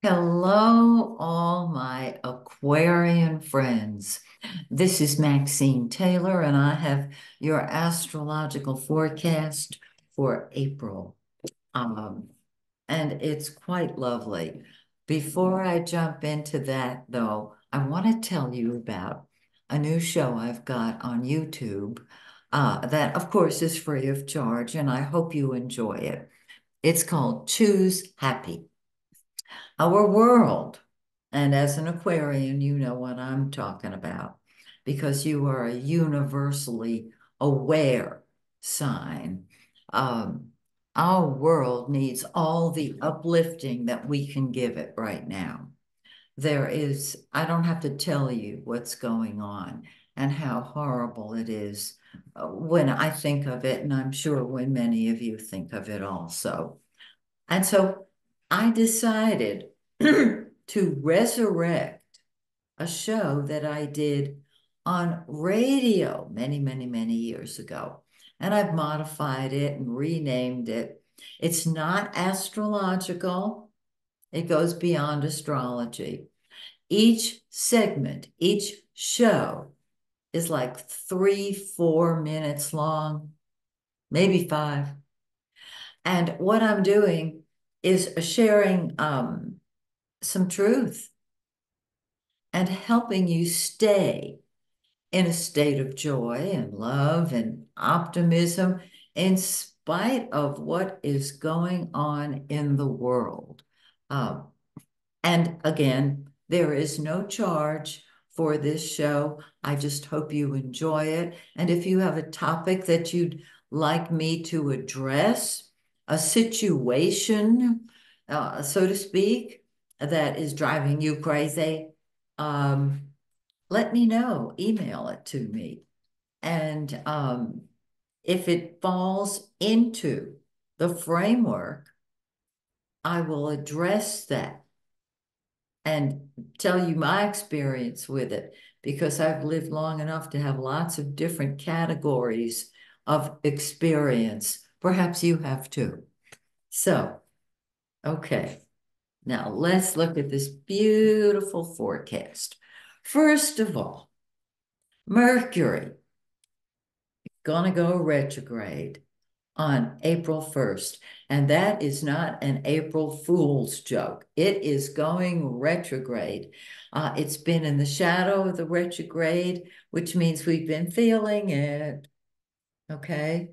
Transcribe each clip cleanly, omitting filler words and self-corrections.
Hello, all my Aquarian friends. This is Maxine Taylor, and I have your astrological forecast for April. Um, and it's quite lovely. Before I jump into that, though, I want to tell you about a new show I've got on YouTube that, of course, is free of charge, and I hope you enjoy it. It's called Choose Happy. Our world, and as an Aquarian, you know what I'm talking about because you are a universally aware sign. Um, our world needs all the uplifting that we can give it right now. I don't have to tell you what's going on and how horrible it is when I think of it, and I'm sure when many of you think of it also. And so I decided to resurrect a show that I did on radio many, many, many years ago. And I've modified it and renamed it. It's not astrological, it goes beyond astrology. Each segment, each show is like 3, 4 minutes long, maybe five. And what I'm doing is sharing some truth and helping you stay in a state of joy and love and optimism in spite of what is going on in the world. Um, and again, there is no charge for this show. I just hope you enjoy it. And if you have a topic that you'd like me to address, a situation, so to speak, that is driving you crazy, um, let me know. Email it to me. And if it falls into the framework, I will address that and tell you my experience with it because I've lived long enough to have lots of different categories of experience. Perhaps you have too. So, okay, now let's look at this beautiful forecast. First of all, Mercury gonna go retrograde on April 1st. And that is not an April Fool's joke. It is going retrograde. It's been in the shadow of the retrograde, which means we've been feeling it. Okay.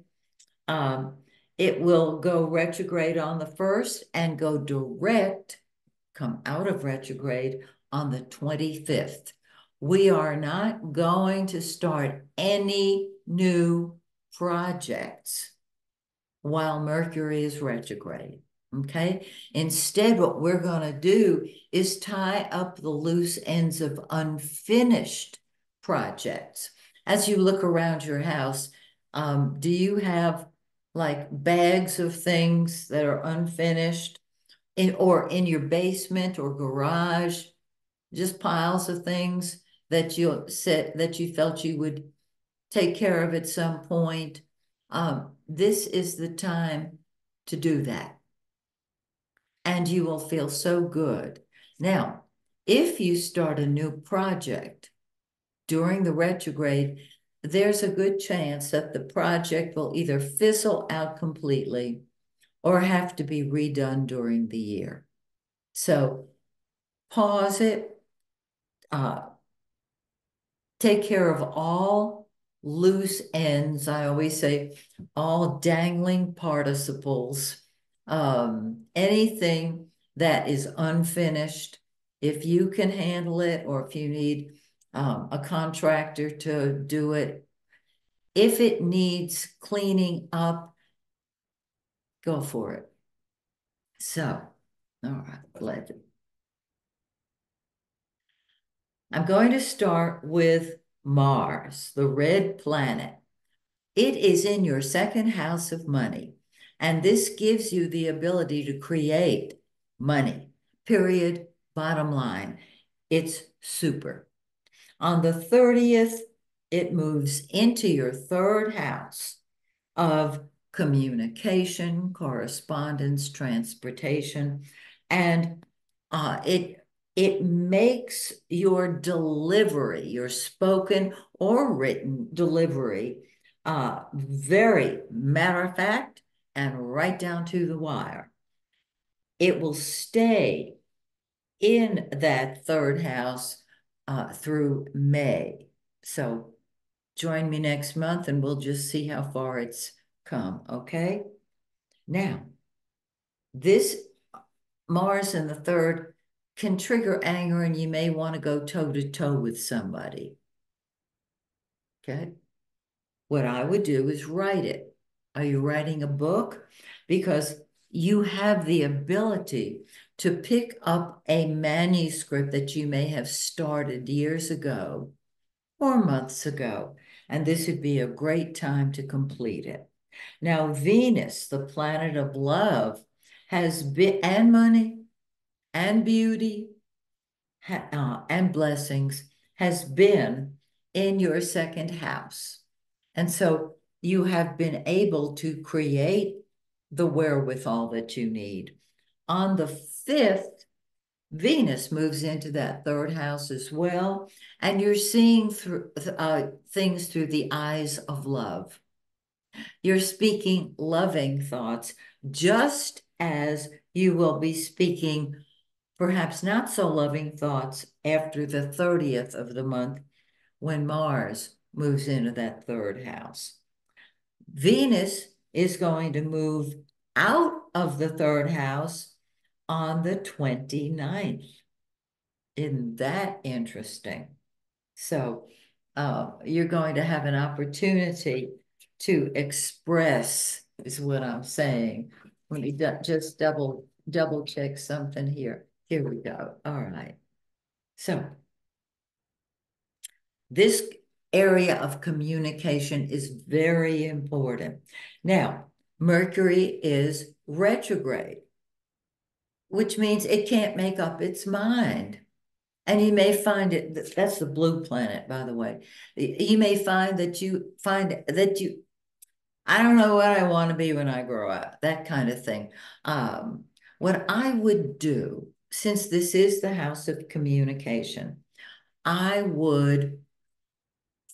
Um, it will go retrograde on the 1st and go direct, come out of retrograde on the 25th. We are not going to start any new projects while Mercury is retrograde. Okay. Instead, what we're going to do is tie up the loose ends of unfinished projects. As you look around your house, do you have like bags of things that are unfinished or in your basement or garage, just piles of things that you felt you would take care of at some point? This is the time to do that, and you will feel so good. Now, if you start a new project during the retrograde, there's a good chance that the project will either fizzle out completely or have to be redone during the year. So pause it, uh, take care of all loose ends. I always say all dangling participles, anything that is unfinished. If you can handle it, or if you need a contractor to do it, if it needs cleaning up, go for it. So, all right, legend. I'm going to start with Mars, the red planet. It is in your second house of money, and this gives you the ability to create money. Period. Bottom line. It's super. On the 30th, it moves into your third house of communication, correspondence, transportation, and It makes your delivery, your spoken or written delivery, very matter of fact and right down to the wire. It will stay in that third house through May. So join me next month and we'll just see how far it's come, okay? Now, this Mars in the third can trigger anger and you may want to go toe to toe with somebody. Okay. What I would do is write it. Are you writing a book? Because you have the ability to pick up a manuscript that you may have started years ago or months ago, and this would be a great time to complete it. Now, Venus, the planet of love, has been, and money, and beauty, and blessings, has been in your second house. And so you have been able to create the wherewithal that you need. On the 5th, Venus moves into that third house as well, and you're seeing through things through the eyes of love. You're speaking loving thoughts, just as you will be speaking perhaps not so loving thoughts after the 30th of the month when Mars moves into that third house. Venus is going to move out of the third house on the 29th. Isn't that interesting? So you're going to have an opportunity to express, is what I'm saying. Let me just double check something here. Here we go. All right. So this area of communication is very important. Now, Mercury is retrograde, which means it can't make up its mind. And you may find it, that's the blue planet, by the way. You may find that I don't know what I want to be when I grow up, that kind of thing. What I would do, since this is the house of communication, I would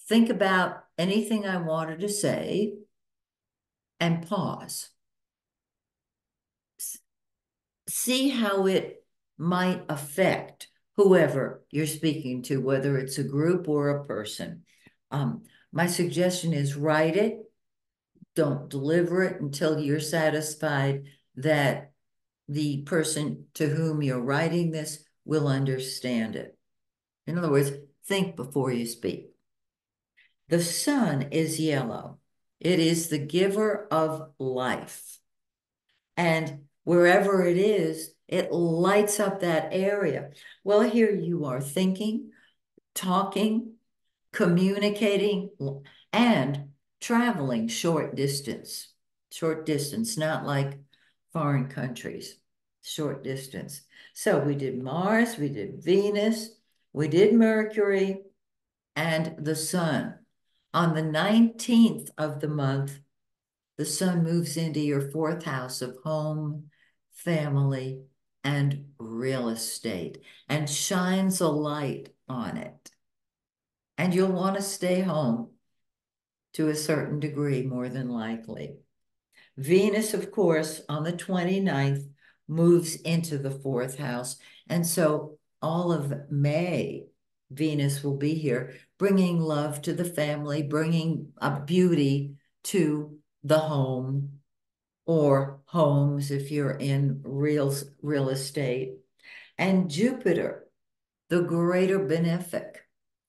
think about anything I wanted to say and pause. See how it might affect whoever you're speaking to, whether it's a group or a person. My suggestion is write it. Don't deliver it until you're satisfied that the person to whom you're writing this will understand it. In other words, think before you speak. The sun is yellow. It is the giver of life. And wherever it is, it lights up that area. Well, here you are thinking, talking, communicating, and traveling short distance, not like foreign countries, short distance. So we did Mars, we did Venus, we did Mercury, and the sun. On the 19th of the month, the sun moves into your fourth house of home, family, and real estate and shines a light on it. And you'll want to stay home to a certain degree, more than likely. Venus, of course, on the 29th, moves into the fourth house. And so all of May, Venus will be here, bringing love to the family, bringing a beauty to the home or homes if you're in real estate. And Jupiter, the greater benefic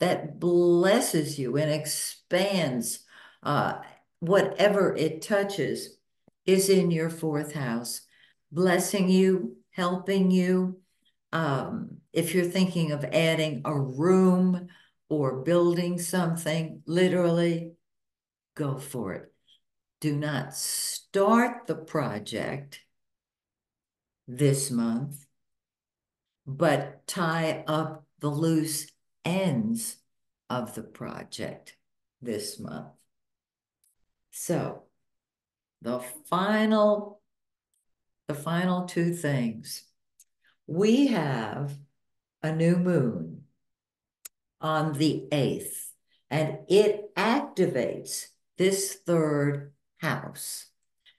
that blesses you and expands whatever it touches, is in your fourth house, blessing you, helping you. If you're thinking of adding a room or building something, literally, go for it. Do not start the project this month, but tie up the loose ends of the project this month. So the final two things. We have a new moon on the 8th, and it activates this third house.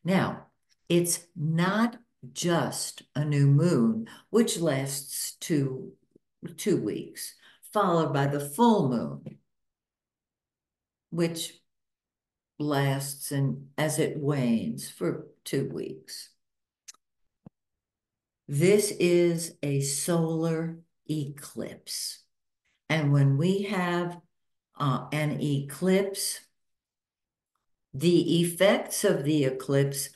Now, it's not just a new moon, which lasts two weeks, followed by the full moon, which lasts and as it wanes for 2 weeks. This is a solar eclipse. And when we have an eclipse, the effects of the eclipse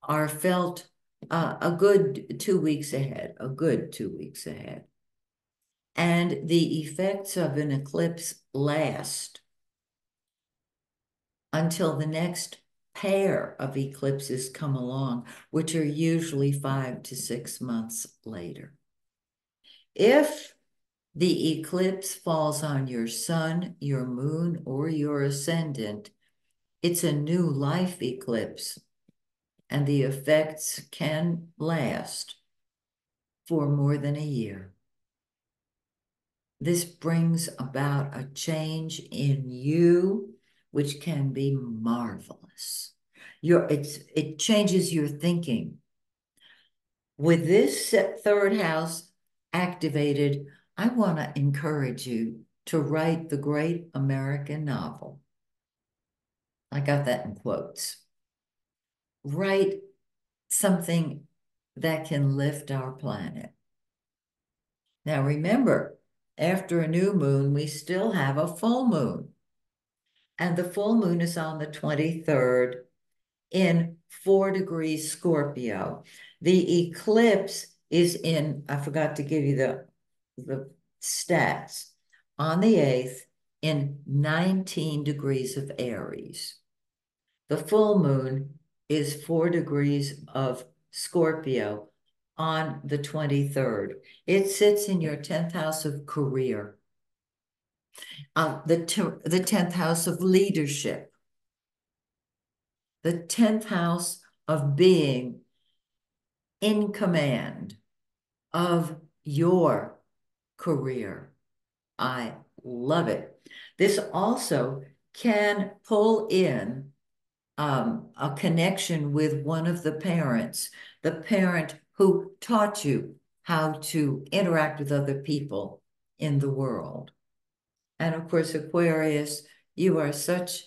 are felt a good 2 weeks ahead, And the effects of an eclipse last until the next pair of eclipses come along, which are usually 5 to 6 months later. If the eclipse falls on your sun, your moon, or your ascendant, it's a new life eclipse, and the effects can last for more than a year. This brings about a change in you, which can be marvelous. It changes your thinking. With this third house activated, I want to encourage you to write the great American novel. I got that in quotes. Write something that can lift our planet. Now remember, after a new moon, we still have a full moon. And the full moon is on the 23rd in 4 degrees Scorpio. The eclipse is in, I forgot to give you the stats, on the 8th in 19 degrees of Aries. The full moon is 4 degrees of Scorpio on the 23rd. It sits in your 10th house of career, the 10th house of leadership, the 10th house of being in command of your career. I love it. This also can pull in a connection with one of the parents, the parent who taught you how to interact with other people in the world. And of course, Aquarius, you are such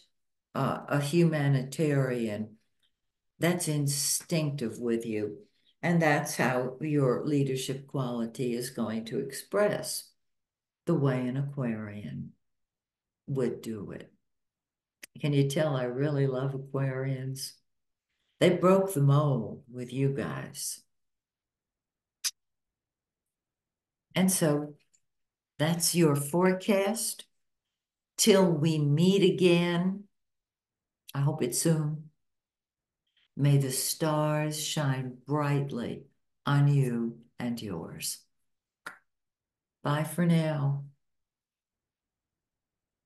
a humanitarian. That's instinctive with you. And that's how your leadership quality is going to express the way an Aquarian would do it. Can you tell I really love Aquarians? They broke the mold with you guys. And so that's your forecast. Till we meet again, I hope it's soon. May the stars shine brightly on you and yours. Bye for now.